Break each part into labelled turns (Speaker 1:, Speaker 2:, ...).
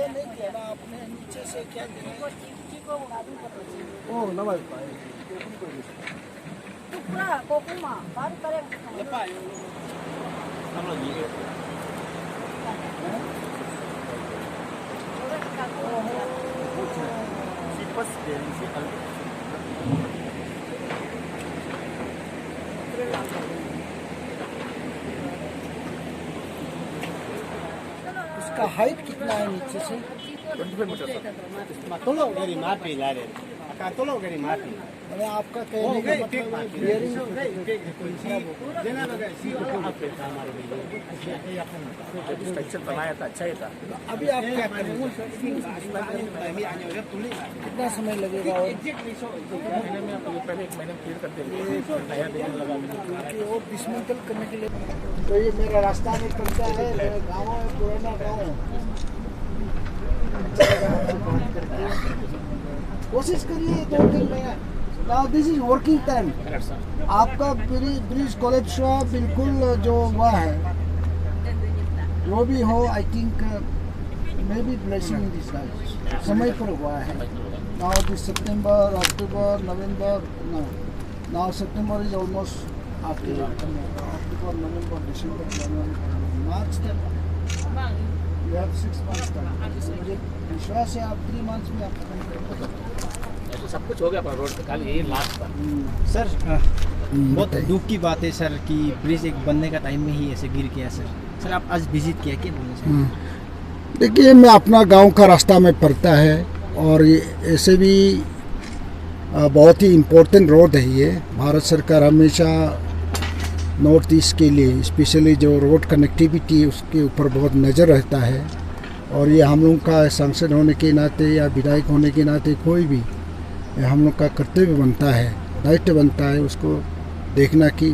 Speaker 1: ये नहीं किया ना आपने, नीचे से क्या देना है?
Speaker 2: Oh, nama
Speaker 3: पूरा कोकुमा बारू करेंगे
Speaker 2: Sipas dari si Albi.
Speaker 1: उसका हाइट कितना है नीचे से?
Speaker 2: 25 meter. Matulog dari mati lari. Akan tulog dari mati.
Speaker 1: मैंने आपका कहने का मतलब बियरिंग
Speaker 2: स्ट्रक्चर बनाया था, अच्छा ही था।
Speaker 1: अभी आप क्या करेंगे? कितना समय लगेगा? और
Speaker 2: पहले 1 महीने क्लियर कर देंगे, नया देने लगा
Speaker 1: वो डिसमेंटल करने के लिए। तो ये मेरा रास्ता में पड़ता है, मेरा गाँव है, पुराना गाँव है। कोशिश करिए 2-3 महीना। Now this is working time. आपका ब्रिज कोलैप्स हुआ बिल्कुल जो हुआ है, जो भी हो, I think may be blessing in this life, समय पर हुआ है। Now this September, October, November, now September is almost after October, November, December, January, March तक you have 6 months time. मुझे विश्वास है आप 3 months में आप खत्म करेंगे।
Speaker 2: सब कुछ हो गया पर रोड पे खाली ये लास्ट था।
Speaker 4: सर बहुत दुख की बात है सर कि ब्रिज एक बनने का टाइम में ही ऐसे गिर गया सर। सर आप आज विजिट किया क्या बोलना चाहिए?
Speaker 1: देखिए, मैं अपना गांव का रास्ता में पड़ता है और ऐसे भी बहुत ही इम्पोर्टेंट रोड है ये। भारत सरकार हमेशा नॉर्थ ईस्ट के लिए स्पेशली जो रोड कनेक्टिविटी उसके ऊपर बहुत नज़र रहता है, और ये हम लोग का सांसद होने के नाते या विधायक होने के नाते कोई भी हम लोग का कर्तव्य बनता है, दायित्व बनता है उसको देखना कि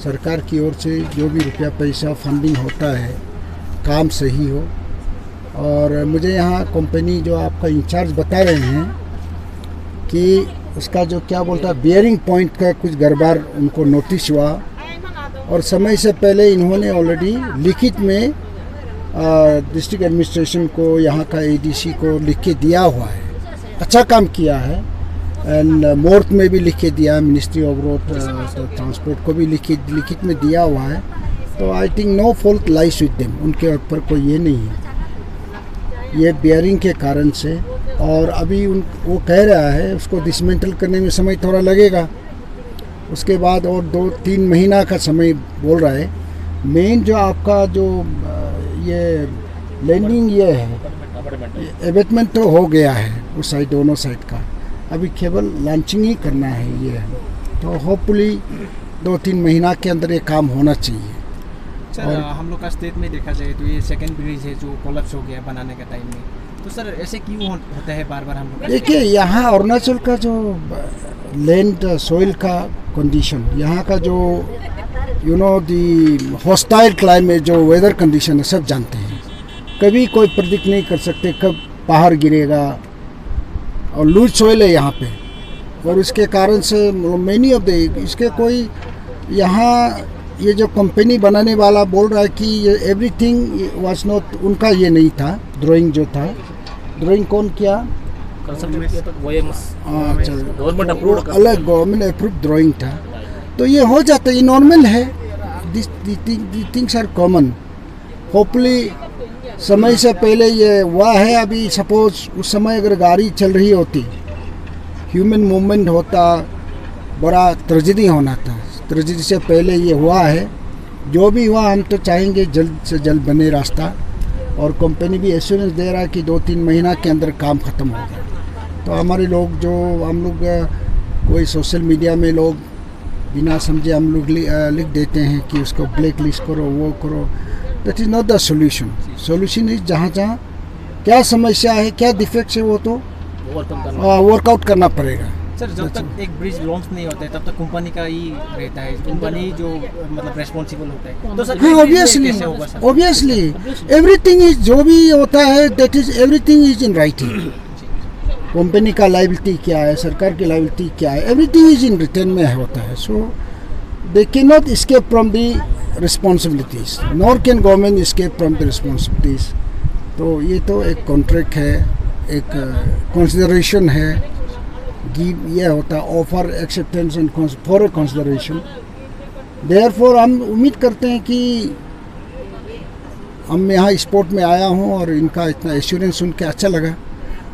Speaker 1: सरकार की ओर से जो भी रुपया पैसा फंडिंग होता है काम सही हो। और मुझे यहाँ कंपनी जो आपका इंचार्ज बता रहे हैं कि उसका जो क्या बोलता है बियरिंग पॉइंट का कुछ गड़बड़ उनको नोटिस हुआ, और समय से पहले इन्होंने ऑलरेडी लिखित में डिस्ट्रिक्ट एडमिनिस्ट्रेशन को, यहाँ का एडीसी को लिख के दिया हुआ है। अच्छा काम किया है। एंड मोर्थ में भी लिख के दिया है, मिनिस्ट्री ऑफ रोड ट्रांसपोर्ट को भी लिखित में दिया हुआ है। तो I think no fault lies with them, उनके ऊपर कोई ये नहीं है, ये बियरिंग के कारण से। और अभी वो कह रहा है उसको डिसमेंटल करने में समय थोड़ा लगेगा, उसके बाद और 2-3 महीना का समय बोल रहा है। मेन जो आपका जो ये लैंडिंग ये है, एबेटमेंट तो हो गया है उस साइड, दोनों साइड का, अभी केवल लॉन्चिंग ही करना है ये। तो होपफुली 2-3 महीना के अंदर ये काम होना चाहिए।
Speaker 4: सर हम लोग का स्टेट में देखा जाए तो ये सेकंड ब्रिज है जो कोलैप्स हो गया बनाने के टाइम में, तो सर ऐसे क्यों होता है बार बार हम लोग?
Speaker 1: देखिए, यहाँ अरुणाचल का जो लैंड सॉइल का कंडीशन, यहाँ का जो दी हॉस्टाइल क्लाइमेट, जो वेदर कंडीशन है, सब जानते हैं। कभी कोई प्रेडिक्ट नहीं कर सकते कब पहाड़ गिरेगा, और लूज सॉइल है यहाँ पे, और इसके कारण से मेनी ऑफ द इसके कोई यहाँ ये जो कंपनी बनाने वाला बोल रहा है कि ये एवरीथिंग वाज नॉट, उनका ये नहीं था ड्राइंग जो था। ड्राइंग कौन किया? अलग गवर्नमेंट अप्रूव ड्राइंग था। तो ये हो जाता है, ये नॉर्मल है, the things are common. Hopefully समय से पहले ये हुआ है। अभी सपोज उस समय अगर गाड़ी चल रही होती, ह्यूमन मूवमेंट होता, बड़ा ट्रेजेडी होना था। ट्रेजेडी से पहले ये हुआ है। जो भी हुआ, हम तो चाहेंगे जल्द से जल्द बने रास्ता, और कंपनी भी एश्योरेंस दे रहा है कि 2-3 महीना के अंदर काम ख़त्म होगा। तो हमारे लोग जो हम लोग कोई सोशल मीडिया में लोग बिना समझे हम लोग लिख देते हैं कि उसको ब्लैक लिस्ट करो, वो करो, that is not the solution. Solution is जहाँ क्या समस्या है, क्या डिफेक्ट्स है, वो तो वर्कआउट करना पड़ेगा।
Speaker 4: सर जब तक एक ब्रिज लॉन्च नहीं होता है तब तक कंपनी का ही रहता है, कंपनी जो मतलब रेस्पॉन्सिबल होता है। तो सर
Speaker 1: ऑब्वियसली एवरीथिंग इज, जो भी होता है that is everything is in writing. Company का लायबिलिटी क्या है, सरकार की लायबिलिटी क्या है, एवरीथिंग इज इन रिटर्न में होता है। So they can not escape from the responsibilities, nor can government escape from the responsibilities. तो ये तो एक कॉन्ट्रैक्ट है, एक कंसिडरेशन है, गिव ये होता है offer acceptance and for consideration. Therefore हम उम्मीद करते हैं कि हम यहाँ स्पोर्ट में आया हूँ और इनका इतना एश्योरेंस सुन के अच्छा लगा,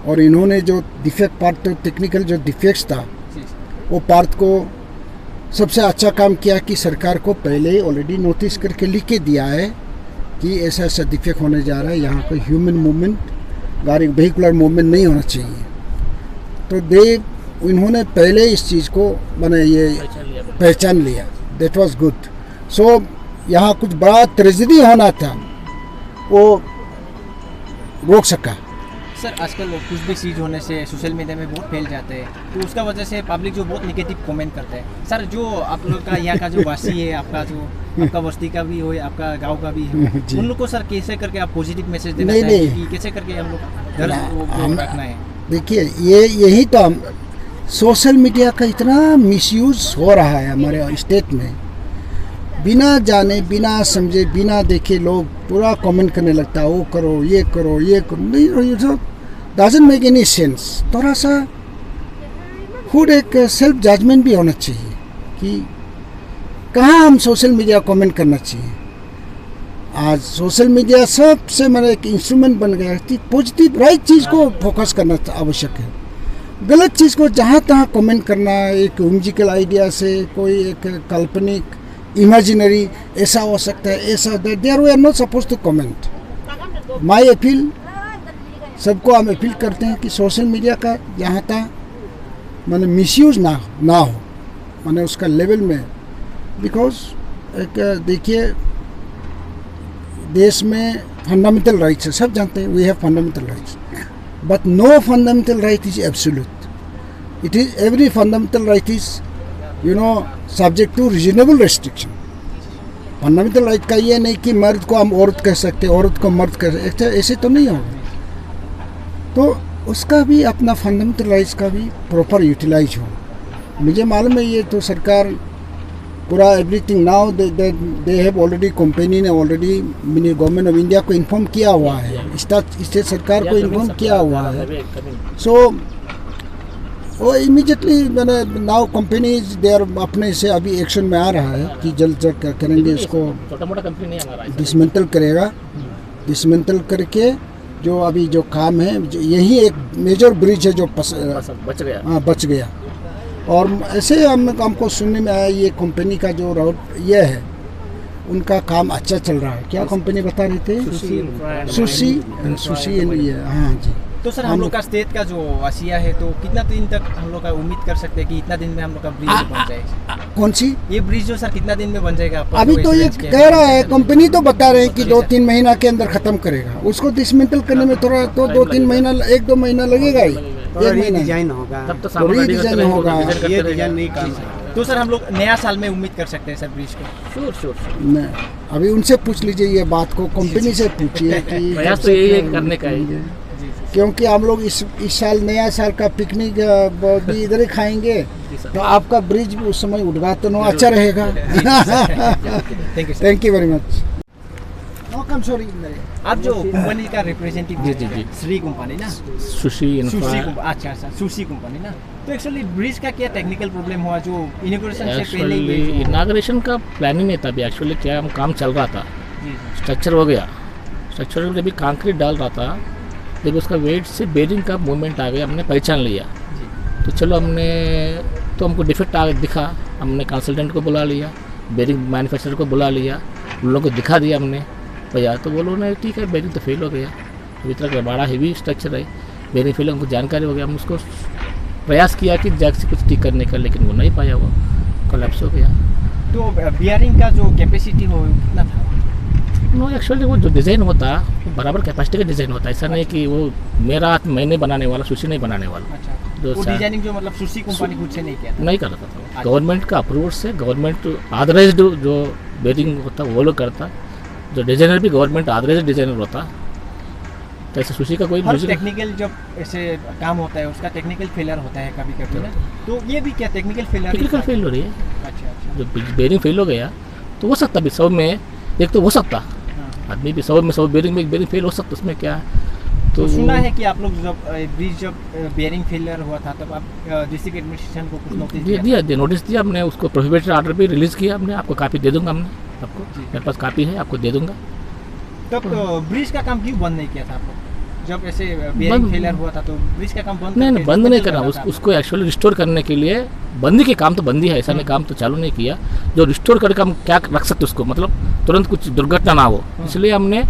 Speaker 1: और इन्होंने जो डिफेक्ट पार्ट, तो टेक्निकल जो डिफेक्ट्स था वो पार्ट को सबसे अच्छा काम किया कि सरकार को पहले ही ऑलरेडी नोटिस करके लिख के दिया है कि ऐसा ऐसा डिफेक्ट होने जा रहा है, यहाँ कोई ह्यूमन मूवमेंट, गाड़ी व्हीकुलर मूवमेंट नहीं होना चाहिए। तो इन्होंने पहले इस चीज़ को मैंने ये पहचान लिया, दैट वाज गुड। सो यहाँ कुछ बड़ा ट्रेजेडी होना था वो रोक सका।
Speaker 4: सर आजकल कुछ भी चीज़ होने से सोशल मीडिया में बहुत फैल जाते हैं, तो उसका वजह से पब्लिक जो बहुत नेगेटिव कमेंट करते हैं। सर जो आप लोग का यहाँ का जो वासी है, आपका बस्ती का भी हो, आपका गांव का भी हो, उन लोग को सर कैसे करके आप पॉजिटिव मैसेज देना चाहिए कि कैसे करके हम लोग घर रखना है?
Speaker 1: देखिए यही तो हम सोशल मीडिया का इतना मिसयूज हो रहा है हमारे स्टेट में, बिना जाने बिना समझे बिना देखे लोग पूरा कमेंट करने लगता है, वो करो ये करो ये करो, नहीं, डजंट मेक एनी सेंस। थोड़ा सा खुद एक सेल्फ जजमेंट भी होना चाहिए कि कहाँ हम सोशल मीडिया कमेंट करना चाहिए। आज सोशल मीडिया सबसे मैंने एक इंस्ट्रूमेंट बन गया है, पॉजिटिव राइट चीज़ को फोकस करना आवश्यक है। गलत चीज़ को जहाँ तहाँ कमेंट करना, एक म्यूजिकल आइडिया से कोई एक काल्पनिक इमेजिनरी ऐसा हो सकता है, ऐसा होता है, there we are not suppose to comment. My appeal सबको हम अपील करते हैं कि सोशल मीडिया का जहाँ तक मैंने मिसयूज ना हो, मैंने उसका लेवल में, बिकॉज एक देखिए देश में फंडामेंटल राइट्स है, सब जानते हैं we have fundamental rights, but no fundamental right is absolute. It is every fundamental right is subject to reasonable restriction. Fundamental right का ये नहीं कि मर्द को हम औरत कह सकते, औरत को मर्द कह सकते, ऐसे तो नहीं होगा। तो उसका भी अपना फंडामेंटल राइट्स का भी प्रॉपर यूटिलाइज हो। मुझे मालूम है ये तो सरकार पूरा everything now they have already, company ने ऑलरेडी गवर्नमेंट ऑफ इंडिया को इन्फॉर्म किया हुआ है, स्टेट सरकार को इन्फॉर्म किया हुआ है। सो वो इमीडिएटली मैंने नाउ कंपनीज देर अपने से अभी एक्शन में आ रहा है कि जल्द करेंगे, इसको
Speaker 2: छोटा मोटा कंपनी नहीं हमारा,
Speaker 1: डिसमेंटल करेगा। डिसमेंटल करके जो अभी जो काम है, यही एक मेजर ब्रिज है जो
Speaker 2: बच गया।
Speaker 1: हाँ बच गया। और ऐसे हमको सुनने में आया ये कंपनी का जो रोड ये है उनका काम अच्छा चल रहा है। क्या कंपनी बता रहे थे? सुशी ये, हाँ जी।
Speaker 4: तो सर हम लोग का स्टेट का जो आसिया है, तो कितना दिन तक हम लोग का उम्मीद कर सकते हैं कि इतना दिन में हम लोग का ब्रिज बन जाएगा?
Speaker 1: कौन सी
Speaker 4: ये ब्रिज जो सर कितना दिन में बन जाएगा?
Speaker 1: अभी तो ये कह रहा है, कंपनी तो बता रहे हैं कि 2-3 महीना के अंदर खत्म करेगा। उसको डिसमेंटल करने में थोड़ा तो 2-3 महीना 1-2 महीना लगेगा ही, 1 महीना
Speaker 2: डिजाइन होगा, तब तो
Speaker 1: रीडिजाइन होगा।
Speaker 2: ये डिजाइन नहीं काम है।
Speaker 4: तो सर हम लोग नया साल में उम्मीद कर सकते हैं सर ब्रिज को?
Speaker 2: श्योर।
Speaker 1: अभी उनसे पूछ लीजिए ये बात को, कंपनी से पूछिए कि
Speaker 2: प्रयास तो यही करने का है,
Speaker 1: क्योंकि हम लोग इस साल नया साल का पिकनिक भी इधर ही खाएंगे, तो आपका ब्रिज भी उस समय उद्घाटन हो, अच्छा रहेगा। Thank you very much.
Speaker 4: आप जो कंपनी का रिप्रेजेंटेटिव
Speaker 2: जी।
Speaker 4: श्री कंपनी ना,
Speaker 2: सुशी
Speaker 4: अच्छा सुशी कंपनी ना, तो एक्चुअली ब्रिज का क्या टेक्निकल प्रॉब्लम हुआ जो इनॉग्रेशन से पहले ही?
Speaker 2: इनाग्रेशन का प्लानिंग नहीं था अभी, एक्चुअली क्या हम काम चल रहा था, स्ट्रक्चर हो गया, स्ट्रक्चर में अभी कंक्रीट डाल रहा था, जब उसका वेट से बेरिंग का मूवमेंट आ गया, हमने पहचान लिया। तो चलो तो हमको डिफेक्ट दिखा, हमने कंसल्टेंट को बुला लिया, बेरिंग मैन्युफैक्चरर को बुला लिया, उन लोगों को दिखा दिया हमने भैया, तो बोलो ना ठीक है बेरिंग तो फेल हो गया, अभी तक बड़ा हेवी स्ट्रक्चर है, बेरिंग फेल, हमको जानकारी हो गया, हम उसको प्रयास किया कि जग से कुछ ठीक करने का, लेकिन वो नहीं पाया, वो कोलैप्स हो गया।
Speaker 4: तो बियरिंग का जो कैपेसिटी हो कितना था?
Speaker 2: नो एक्चुअली वो जो डिज़ाइन होता है बराबर कैपेसिटी का डिज़ाइन होता है, ऐसा नहीं कि वो मेरा हाथ मैंने बनाने वाला, सुशी नहीं बनाने वाला।
Speaker 4: अच्छा, वो डिजाइनिंग जो मतलब सुशी कंपनी खुद से नहीं किया था?
Speaker 2: नहीं कर रहा था, गवर्नमेंट का अप्रूवल से, गवर्नमेंट ऑथराइज्ड जो बेरिंग होता वो लोग करता, जो डिजाइनर भी गवर्नमेंट ऑथराइज्ड डिजाइनर होता, तो ऐसे सुशी का कोई
Speaker 4: टेक्निकल जब ऐसे काम होता है उसका टेक्निकल फेलियर होता है कभी कभी ना, तो ये भी क्या टेक्निकल फेल हो रही है? अच्छा, जो बेरिंग फेल हो गया तो हो सकता भी सब में एक तो हो सकता,
Speaker 2: आदमी भी 100 में 100 बेरिंग में एक बेरिंग फेल हो सकता है, उसमें क्या है।
Speaker 4: तो सुना है कि आप लोग जब ब्रिज जब बेयरिंग फेलियर हुआ था तब आप डिस्ट्रिक्ट एडमिनिस्ट्रेशन को कुछ नोटिस
Speaker 2: दिया नोटिस दिया हमने, उसको प्रोहिबिटेड ऑर्डर भी रिलीज़ किया हमने, आपको कापी दे दूंगा हमने, आपको मेरे पास कापी है, आपको दे दूंगा।
Speaker 4: तब ब्रिज का काम क्यों बंद नहीं किया था आप लोग? जब ऐसे बेयरिंग फेलियर हुआ था तो ब्रिज का काम बंद
Speaker 2: नहीं बंद नहीं करना, उसको एक्चुअली रिस्टोर करने के लिए बंदी के काम तो बंदी है, ऐसा नहीं काम तो चालू नहीं किया। जो रिस्टोर करके हम क्या रख सकते उसको, मतलब तुरंत कुछ दुर्घटना ना हो, इसलिए हमने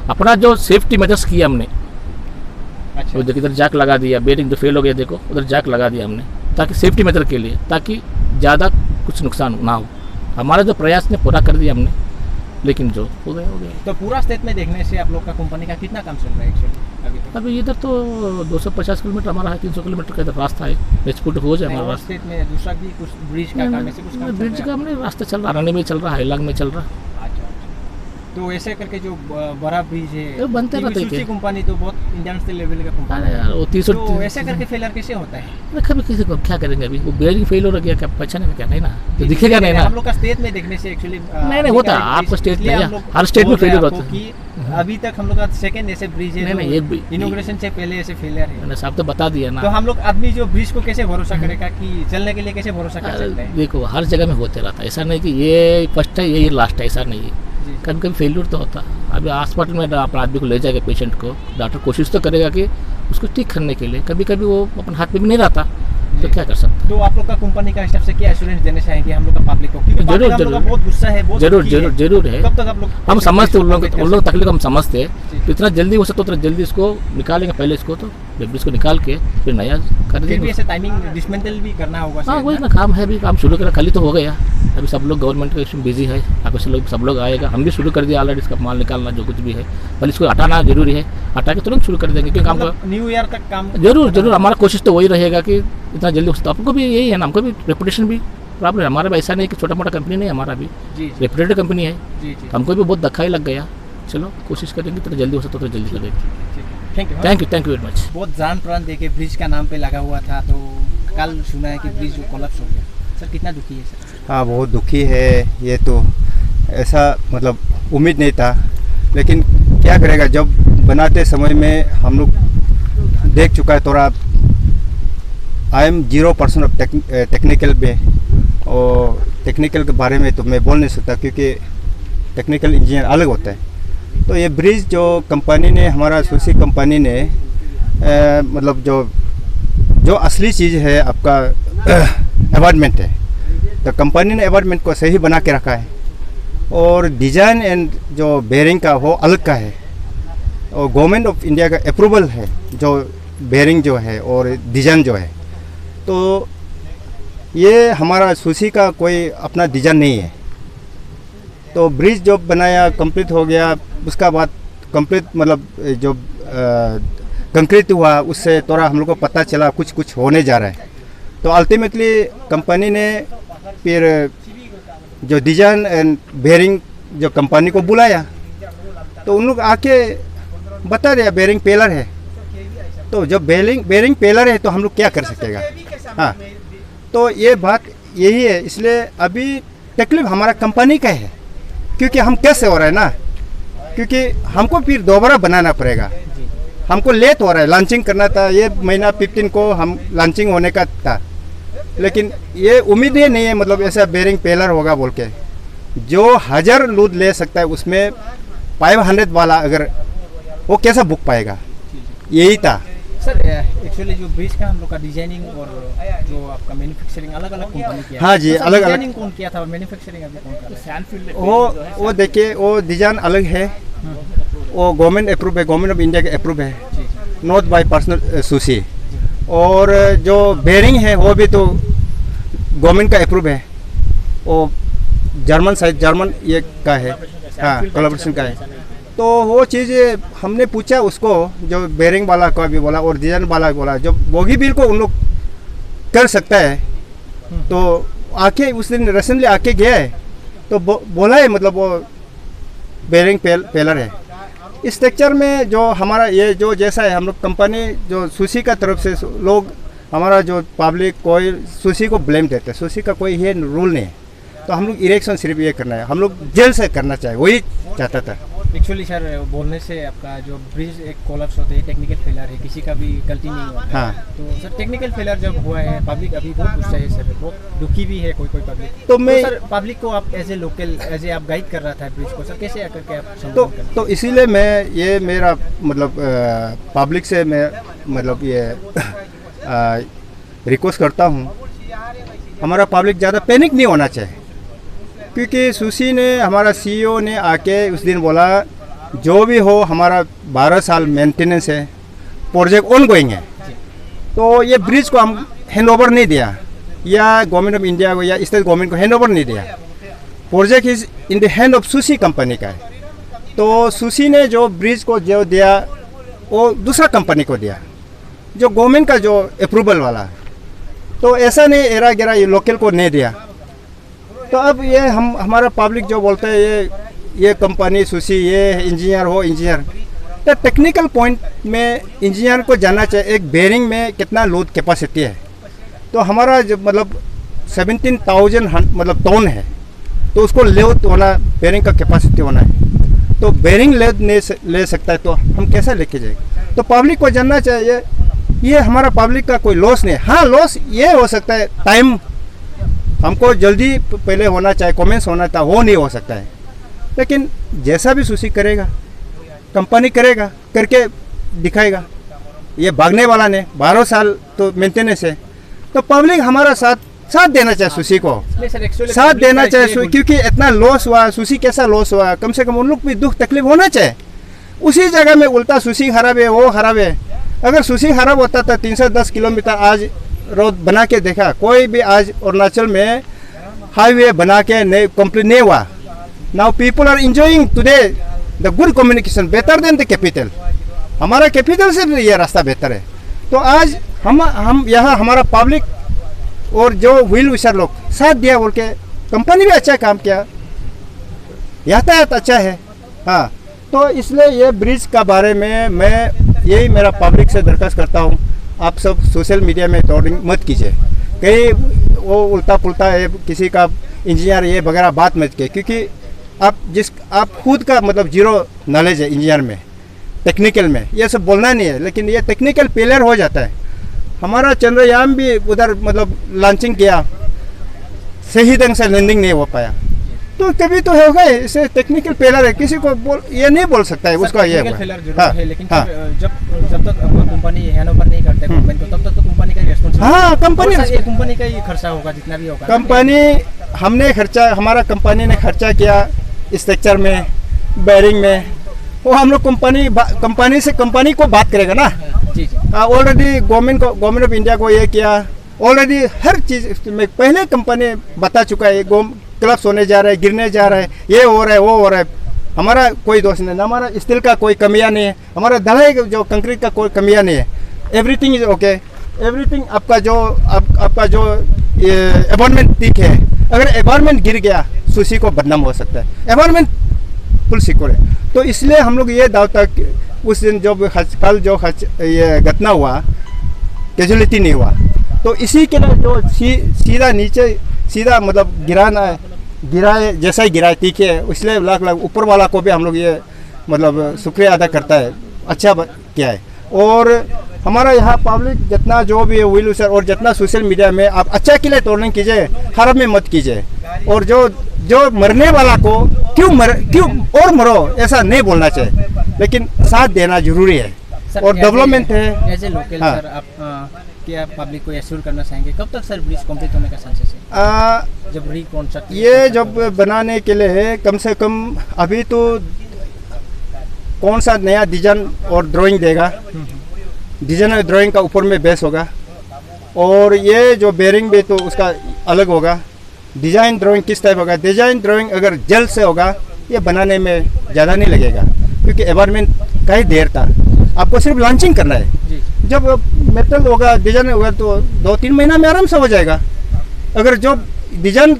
Speaker 2: अपना जो सेफ्टी मेजर्स किया हमने।
Speaker 4: अच्छा।
Speaker 2: वो देखिए इधर जैक लगा दिया, बेरिंग जो फेल हो गया देखो उधर जैक लगा दिया हमने, ताकि सेफ्टी मेजर के लिए, ताकि ज़्यादा कुछ नुकसान ना हो। हमारा जो प्रयास ने पूरा कर दिया हमने, लेकिन जो हो गया हो गया।
Speaker 4: तो पूरा स्टेट में देखने से आप लोग का कंपनी का कितना काम चल रहा है एक्चुअली अभी तक?
Speaker 2: अभी इधर तो 250 किलोमीटर हमारा है, 300 किलोमीटर का इधर रास्ता है, एक्सपोर्ट हो जाए हमारा रास्ता।
Speaker 4: स्टेट में दूसरा भी कुछ ब्रिज का काम ऐसे कुछ काम
Speaker 2: ब्रिज का हमने रास्ता चल रहा, रानी में चल रहा है, इलाक में चल रहा।
Speaker 4: अच्छा। तो ऐसे करके जो बड़ा ब्रिज है
Speaker 2: तो बनते रहते हैं
Speaker 4: सुजुकी कंपनी तो बहुत इंटरनेशनल लेवल का कंपनी
Speaker 2: अरे यार वो 300
Speaker 4: तो ऐसे करके फेलियर कैसे होता है?
Speaker 2: कभी किसी को क्या करेंगे, अभी वो बेरिंग फेल हो गया, क्या पहचानेंगे क्या, नहीं ना, तो दिखेगा नहीं ना।
Speaker 4: हम लोग का स्टेट में देखने से एक्चुअली
Speaker 2: नहीं होता, आपका स्टेट में हर स्टेट में फेलियर होता है।
Speaker 4: अभी तक हम लोग का सेकंड ऐसे ब्रिज है
Speaker 2: नहीं ये
Speaker 4: इनॉग्रेशन से पहले ऐसे फेलियर है।
Speaker 2: मैंने साहब तो बता दिया ना।
Speaker 4: तो हम लोग आदमी जो ब्रिज को कैसे भरोसा करेगा कि चलने के लिए कैसे भरोसा कर सकते हैं?
Speaker 2: देखो हर जगह में होते रहता है, ऐसा नहीं कि ये फर्स्ट है ये लास्ट है, ऐसा नहीं है, कभी कभी फेल्यूर तो होता। अभी हॉस्पिटल में अपने आदमी को ले जाएगा, पेशेंट को डॉक्टर कोशिश तो करेगा कि उसको ठीक करने के लिए, कभी कभी वो अपन हाथ में भी नहीं रहता, तो क्या कर सकते।
Speaker 4: तो आप लोग का कंपनी का हिसाब से क्या एश्योरेंस देना चाहेंगे हम लोग का पब्लिक को? क्योंकि
Speaker 2: जरूर
Speaker 4: हम लोग का बहुत गुस्सा है, बहुत
Speaker 2: जरूर
Speaker 4: दुखी है।
Speaker 2: जरूर जरूर है।
Speaker 4: कब तक आप लोग
Speaker 2: हम समझते उन लोग तकलीफ हम समझते हैं, तो इतना जल्दी हो सकता उतना जल्दी इसको निकालेंगे, पहले इसको तो जब इसको निकाल के फिर नया कर
Speaker 4: फिर भी
Speaker 2: देंगे।
Speaker 4: ऐसे टाइमिंग डिसमेंटल भी करना होगा
Speaker 2: हाँ
Speaker 4: शायद
Speaker 2: वही
Speaker 4: ना?
Speaker 2: ना काम है, अभी काम शुरू करा, कल ही तो हो गया। अभी सब लोग गवर्नमेंट का इसमें बिजी है, आपको सब लोग आएगा, हम भी शुरू कर दिया ऑलरेडी, इसका माल निकालना जो कुछ भी है, पहले इसको हटाना जरूरी है, हटा के तुरंत शुरू कर देंगे क्योंकि काम
Speaker 4: मतलब न्यू ईयर तक काम
Speaker 2: जरूर जरूर हमारा कोशिश तो वही रहेगा कि इतना जल्दी हो सकता। आपको भी यही है ना, हमको भी रेपुटेशन भी प्रॉब्लम है, हमारा भी ऐसा नहीं कि छोटा मोटा कंपनी नहीं है, हमारा भी
Speaker 4: जी
Speaker 2: रेपुटेड कंपनी है,
Speaker 4: जी जी
Speaker 2: हमको भी बहुत धक्का ही लग गया। चलो कोशिश करेंगे तो जल्दी हो सकता तो जल्दी करेंगे।
Speaker 4: Thank you
Speaker 2: thank you very much.
Speaker 4: बहुत जान प्राण देके ब्रिज का नाम पे लगा हुआ था, तो कल सुना है कि ब्रिज कोलैप्स हो गया। सर कितना दुखी है सर?
Speaker 5: हाँ बहुत दुखी है, ये तो ऐसा मतलब उम्मीद नहीं था, लेकिन क्या करेगा, जब बनाते समय में हम लोग देख चुका है थोड़ा। आई एम 0% ऑफ टेक्निकल में, और टेक्निकल के बारे में तो मैं बोल नहीं सकता क्योंकि टेक्निकल इंजीनियर अलग होता है। तो ये ब्रिज जो कंपनी ने, हमारा सुजुकी कंपनी ने मतलब जो असली चीज़ है आपका एबार्टमेंट है, तो कंपनी ने एबार्टमेंट को सही बना के रखा है, और डिज़ाइन एंड जो बेरिंग का वो अलग का है, और गवर्नमेंट ऑफ इंडिया का अप्रूवल है जो बेरिंग जो है और डिज़ाइन जो है। तो ये हमारा सुजुकी का कोई अपना डिज़ाइन नहीं है। तो ब्रिज जो बनाया कंप्लीट हो गया, उसका बाद कंप्लीट मतलब जो कंक्रीट हुआ, उससे थोड़ा हम लोग को पता चला कुछ होने जा रहा है। तो अल्टीमेटली कंपनी ने फिर जो डिज़ाइन एंड बेरिंग जो कंपनी को बुलाया, तो उन लोग आके बता दिया बेरिंग पेलर है। तो जब बेरिंग पेलर है तो हम लोग क्या कर सकेगा। हाँ, तो ये बात यही है, इसलिए अभी तकलीफ हमारा कंपनी का है, क्योंकि हम कैसे हो रहा है ना, क्योंकि हमको फिर दोबारा बनाना पड़ेगा, हमको लेट हो रहा है, लॉन्चिंग करना था, ये महीना 15 को हम लॉन्चिंग होने का था, लेकिन ये उम्मीद ही नहीं है मतलब ऐसा बेरिंग पेलर होगा बोल के। जो 1000 लोड ले सकता है उसमें 500 वाला अगर वो कैसा बुक पाएगा, यही था
Speaker 4: सर। एक्चुअली जो ब्रिज का हम लोग का डिजाइनिंग और जो आपका मैन्युफैक्चरिंग अलग अलग कंपनी किया।
Speaker 5: हाँ जी, अलग अलग।
Speaker 4: डिजाइनिंग कौन किया था और मैन्युफैक्चरिंग अभी कौन कर रहा है?
Speaker 5: वो देखिए, वो डिज़ाइन अलग है, वो गवर्नमेंट अप्रूव है, गवर्नमेंट ऑफ इंडिया के अप्रूव है, नॉट बाय पर्सनल सुजुकी। और जो बेरिंग है वो भी तो गवर्नमेंट का अप्रूव है, वो जर्मन साइड जर्मन ये का है, हाँ कोलैबोरेशन का है। तो वो चीज़ हमने पूछा उसको, जो बेरिंग वाला का भी बोला और डिज़ाइन वाला बोला, जो बोगी बिल को उन लोग कर सकता है। तो आके उस दिन रिसेंटली आके गया है, तो बोला है मतलब वो बेरिंग पेलर है। इस स्ट्रक्चर में जो हमारा ये जो जैसा है, हम लोग कंपनी जो सुजुकी का तरफ से लोग, हमारा जो पब्लिक कोई सुजुकी को ब्लेम देते हैं, सुजुकी का कोई ये रूल नहीं है। तो हम लोग इरेक्शन सिर्फ ये करना है, हम लोग जेल से करना चाहिए, वही चाहता था।
Speaker 4: एक्चुअली सर बोलने से आपका जो ब्रिज एक कोलैप्स होते हैं टेक्निकल फेलियर है, किसी का भी गलती नहीं होता।
Speaker 5: हाँ।
Speaker 4: तो सर टेक्निकल फेलियर जब हुआ है पब्लिक अभी बहुत गुस्सा है सर, बहुत दुखी भी है कोई पब्लिक।
Speaker 5: तो मैं
Speaker 4: सर पब्लिक को आप as a local as a आप गाइड कर रहा था ब्रिज को सर, कैसे आकर के आप
Speaker 5: तो
Speaker 4: संबोधन कर रहे हैं?
Speaker 5: तो इसीलिए मैं ये मेरा मतलब पब्लिक से मैं मतलब ये रिक्वेस्ट करता हूँ, हमारा पब्लिक ज़्यादा पैनिक नहीं होना चाहिए, क्योंकि सुशी ने हमारा सीईओ ने आके उस दिन बोला जो भी हो हमारा 12 साल मेंटेनेंस है, प्रोजेक्ट ऑन गोइंग है। तो ये ब्रिज को हम हैंड ओवर नहीं दिया, या गवर्नमेंट ऑफ इंडिया को या स्टेट गवर्नमेंट को हैंड ओवर नहीं दिया। Project is in the hand of sushi company का है। तो सुशी ने जो ब्रिज को जो दिया वो दूसरा कंपनी को दिया, जो गवर्नमेंट का जो अप्रूवल वाला। तो ऐसा नहीं एरा गिरा ये लोकल को नहीं दिया। तो अब ये हम हमारा पब्लिक जो बोलते हैं ये कंपनी सुशी ये इंजीनियर हो इंजीनियर, तो टेक्निकल पॉइंट में इंजीनियर को जानना चाहिए एक बेरिंग में कितना लोड कैपेसिटी है। तो हमारा जो मतलब 17,000 मतलब टन है, तो उसको लोड होना बेरिंग का कैपेसिटी होना है। तो बेरिंग ले सकता है, तो हम कैसे लेके जाएंगे? तो पब्लिक को जानना चाहिए ये हमारा पब्लिक का कोई लॉस नहीं है। हाँ लॉस ये हो सकता है, टाइम हमको जल्दी पहले होना चाहिए, कमेंट्स होना था, वो नहीं हो सकता है। लेकिन जैसा भी सुशी करेगा कंपनी करेगा करके दिखाएगा। ये भागने वाला ने 12 साल तो मेंटेनेंस है, तो पब्लिक हमारा साथ देना चाहिए सुशी को,
Speaker 4: नहीं सर, actually
Speaker 5: साथ
Speaker 4: public
Speaker 5: देना
Speaker 4: का
Speaker 5: चाहिए
Speaker 4: actually
Speaker 5: क्योंकि इतना लॉस हुआ, सुशी कैसा लॉस हुआ, कम से कम उन लोग भी दुख तकलीफ होना चाहिए। उसी जगह में उल्टा सुशी खराब है वो खराब है। अगर सुशी खराब होता था 310 किलोमीटर आज रोड बना के देखा, कोई भी आज अरुणाचल में हाईवे बना के नहीं कंप्लीट नहीं हुआ। Now people are enjoying today the good communication better than the capital. हमारा कैपिटल से भी ये रास्ता बेहतर है। तो आज हम यहाँ हमारा पब्लिक और जो व्हील विशर लोग साथ दिया बोल के, कंपनी भी अच्छा काम किया, यातायात अच्छा है। हाँ, तो इसलिए ये ब्रिज का बारे में मैं यही मेरा पब्लिक से दरख्वास्त करता हूँ, आप सब सोशल मीडिया में रिकॉर्डिंग मत कीजिए, कहीं वो उल्टा पुल्टा है किसी का इंजीनियर ये वगैरह बात मत कीजिए, क्योंकि आप खुद का मतलब जीरो नॉलेज है इंजीनियर में, टेक्निकल में, ये सब बोलना नहीं है। लेकिन ये टेक्निकल फेलियर हो जाता है। हमारा चंद्रयान भी उधर मतलब लॉन्चिंग किया, सही ढंग से लैंडिंग नहीं हो पाया, तो कभी तो होगा इसे टेक्निकल फेलियर है, किसी को ये नहीं बोल सकता है उसका ये
Speaker 4: टेक्निकल फेलियर जरूर है, लेकिन जब तक कंपनी हैंड ओवर नहीं करते गवर्नमेंट को, तब तक तो कंपनी का रिस्पांसिबिलिटी।
Speaker 5: हाँ,
Speaker 4: कंपनी का ही खर्चा होगा जितना भी होगा।
Speaker 5: हमारा कंपनी ने खर्चा किया स्ट्रक्चर में, बेरिंग में, वो हम लोग कंपनी को बात करेगा ना।
Speaker 4: जी
Speaker 5: ऑलरेडी गवर्नमेंट ऑफ इंडिया को ये किया, ऑलरेडी हर चीज़ में पहले कंपनी बता चुका है, क्लब्स होने जा रहा है, गिरने जा रहा है, ये हो रहा है वो हो रहा है। हमारा कोई दोष नहीं, हमारा स्टील का कोई कमियां नहीं है, हमारा ढलाई जो कंक्रीट का कोई कमियां नहीं है, एवरीथिंग इज ओके। एवरीथिंग आपका जो एनवायरनमेंट ठीक है। अगर एनवायरनमेंट गिर गया सुशी को बदनाम हो सकता है, एनवायरनमेंट फुल सिक्योर है। तो इसलिए हम लोग ये दाव तक उस दिन कल जो ये घटना हुआ, कैजुअलिटी नहीं हुआ, तो इसी के लिए जो सीधा नीचे सीधा मतलब गिराए जैसा ही गिराए ठीक है, इसलिए लाख ऊपर वाला को भी हम लोग ये मतलब शुक्रिया अदा करता है, अच्छा किया है। और हमारा यहाँ पब्लिक जितना जो भी व्हील विशर और जितना सोशल मीडिया में आप अच्छा के लिए टोर्निंग कीजिए, खराब में मत कीजिए। और जो मरने वाला को क्यों और मरो ऐसा नहीं बोलना चाहिए, लेकिन साथ देना जरूरी है और डेवलपमेंट है।
Speaker 4: एज ए लोकल सर, आप क्या पब्लिक को एश्योर करना चाहेंगे कब तक सर ब्रिज कंप्लीट होने का चांसेस है? जब रिकॉन्स्ट्रक्ट
Speaker 5: ये जब बनाने के लिए कम से कम अभी तो कौन सा नया डिजाइन और ड्राइंग देगा, डिजाइन और ड्राइंग का ऊपर में बेस होगा, और ये जो बेरिंग भी तो उसका अलग होगा। डिजाइन ड्राइंग किस टाइप होगा, डिजाइन ड्राइंग अगर जल्द से होगा ये बनाने में ज़्यादा नहीं लगेगा, क्योंकि एनवायरनमेंट का ही देर था, आपको सिर्फ लॉन्चिंग करना है। जब मेटल होगा डिजाइन होगा तो 2-3 महीना में आराम से हो जाएगा। अगर जो डिजाइन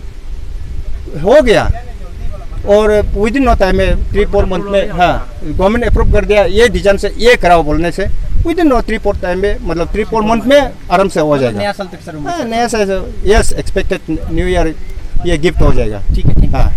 Speaker 5: हो गया और विद इन नो टाइम में 3-4 मंथ में, हाँ गवर्नमेंट अप्रूव कर दिया ये डिजाइन से ये कराओ बोलने से, विद इन 3-4 टाइम में मतलब 3-4 मंथ में आराम से हो जाएगा।
Speaker 4: नया साल तक सर?
Speaker 5: हाँ, नया साल, यस एक्सपेक्टेड न्यू ईयर ये गिफ्ट हो जाएगा।
Speaker 4: ठीक है।
Speaker 5: हाँ।